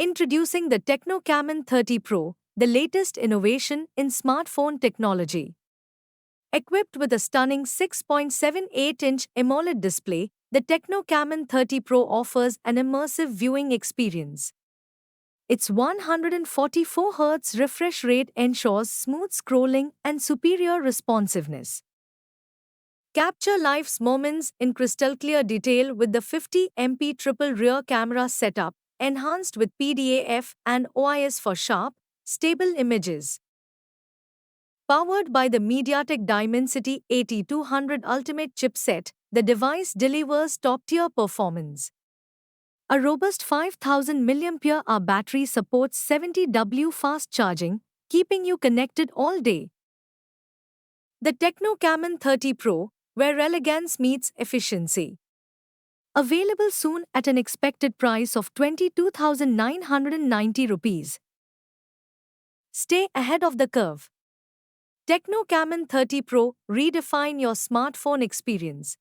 Introducing the Tecno Camon 30 Pro, the latest innovation in smartphone technology. Equipped with a stunning 6.78-inch AMOLED display, the Tecno Camon 30 Pro offers an immersive viewing experience. Its 144Hz refresh rate ensures smooth scrolling and superior responsiveness. Capture life's moments in crystal clear detail with the 50MP triple rear camera setup, enhanced with PDAF and OIS for sharp, stable images. Powered by the MediaTek Dimensity 8200 Ultimate chipset, the device delivers top-tier performance. A robust 5000 mAh battery supports 70W fast charging, keeping you connected all day. The Tecno Camon 30 Pro, where elegance meets efficiency. Available soon at an expected price of 22,990 rupees. Stay ahead of the curve. Tecno Camon 30 Pro, redefine your smartphone experience.